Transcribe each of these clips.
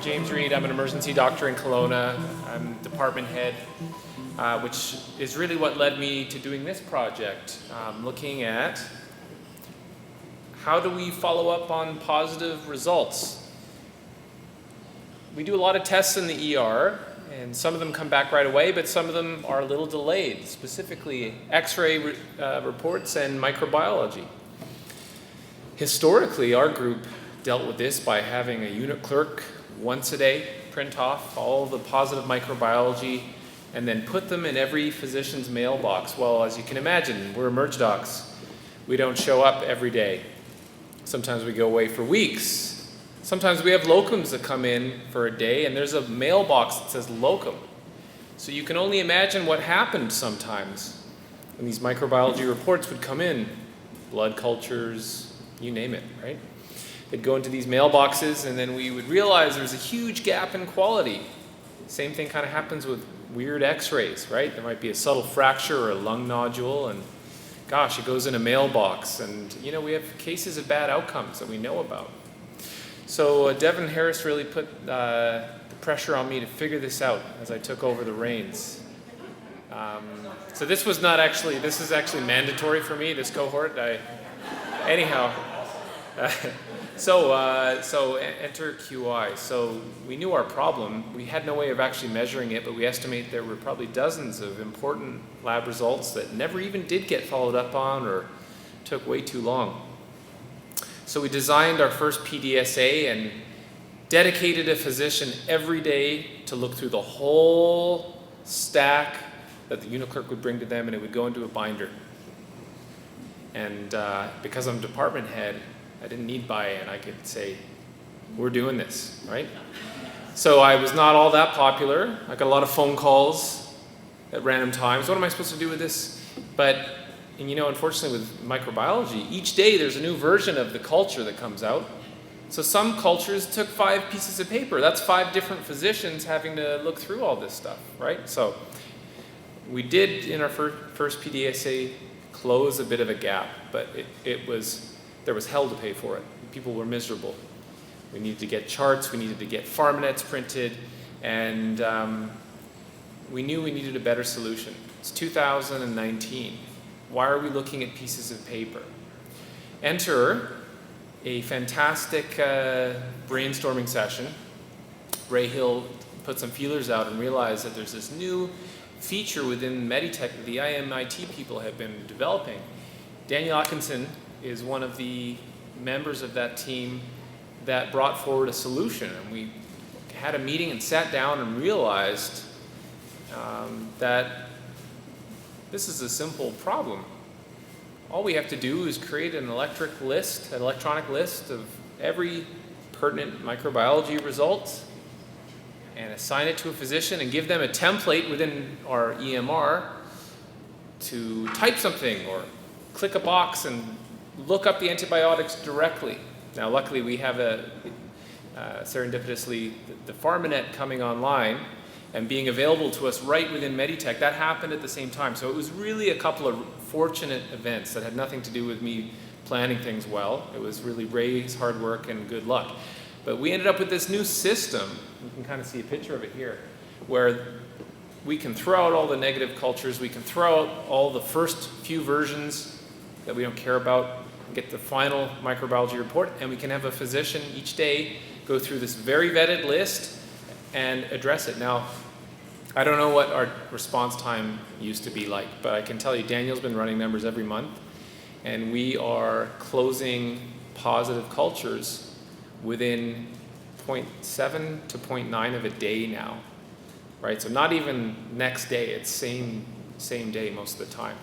James Reid. I'm an emergency doctor in Kelowna. I'm department head, which is really what led me to doing this project, looking at how do we follow up on positive results. We do a lot of tests in the ER, and some of them come back right away, but some of them are a little delayed, specifically X-ray reports and microbiology. Historically, our group dealt with this by having a unit clerk once a day print off all the positive microbiology and then put them in every physician's mailbox. Well, as you can imagine, we're emerg docs. We don't show up every day. Sometimes we go away for weeks. Sometimes we have locums that come in for a day and there's a mailbox that says locum. So you can only imagine what happened sometimes when these microbiology reports would come in. Blood cultures, you name it, right? They'd go into these mailboxes and then we would realize there's a huge gap in quality. Same thing kind of happens with weird x-rays, right? There might be a subtle fracture or a lung nodule and gosh, it goes in a mailbox and you know, we have cases of bad outcomes that we know about. So Devin Harris really put the pressure on me to figure this out as I took over the reins. So this is actually mandatory for me, this cohort. So enter QI. So we knew our problem. We had no way of actually measuring it, but we estimate there were probably dozens of important lab results that never even did get followed up on or took way too long. So we designed our first PDSA and dedicated a physician every day to look through the whole stack that the unit clerk would bring to them, and it would go into a binder. And because I'm department head, I didn't need buy-in. I could say, we're doing this, right? So I was not all that popular. I got a lot of phone calls at random times. What am I supposed to do with this? And you know, unfortunately with microbiology, each day there's a new version of the culture that comes out. So some cultures took 5 pieces of paper. That's 5 different physicians having to look through all this stuff, right? So we did, in our first PDSA, close a bit of a gap, but there was hell to pay for it. People were miserable. We needed to get charts, we needed to get pharmanets printed, and we knew we needed a better solution. It's 2019. Why are we looking at pieces of paper? Enter a fantastic brainstorming session. Ray Hill put some feelers out and realized that there's this new feature within Meditech that the IMIT people have been developing. Daniel Atkinson is one of the members of that team that brought forward a solution. And we had a meeting and sat down and realized that this is a simple problem. All we have to do is create an electronic list of every pertinent microbiology result and assign it to a physician and give them a template within our EMR to type something or click a box and look up the antibiotics directly. Now, luckily, we have serendipitously the pharmanet coming online and being available to us right within Meditech. That happened at the same time. So it was really a couple of fortunate events that had nothing to do with me planning things well. It was really Ray's hard work and good luck. But we ended up with this new system. You can kind of see a picture of it here, where we can throw out all the negative cultures. We can throw out all the first few versions that we don't care about, get the final microbiology report, and we can have a physician each day go through this very vetted list and address it. Now, I don't know what our response time used to be like, but I can tell you Daniel's been running numbers every month, and we are closing positive cultures within 0.7 to 0.9 of a day now, right? So not even next day, it's same day most of the time.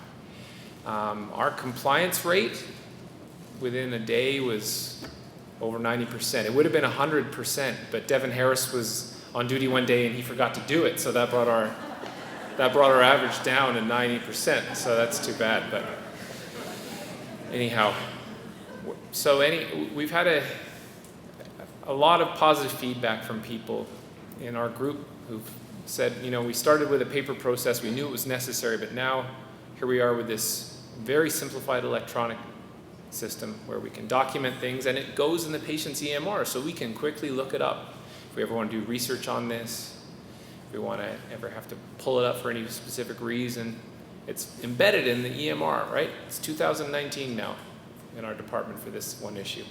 Our compliance rate within a day was over 90%. It would have been 100%, but Devin Harris was on duty one day and he forgot to do it, so that brought our average down to 90%. So that's too bad. But anyhow, we've had a lot of positive feedback from people in our group who've said, you know, we started with a paper process, we knew it was necessary, but now here we are with this very simplified electronic system where we can document things and it goes in the patient's EMR so we can quickly look it up. if we ever want to do research on this, if we want to ever have to pull it up for any specific reason, it's embedded in the EMR, right? It's 2019 now in our department for this one issue.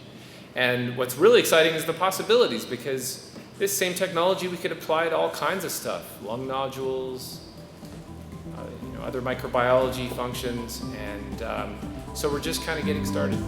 And what's really exciting is the possibilities, because this same technology we could apply to all kinds of stuff, lung nodules, other microbiology functions, and so we're just kind of getting started.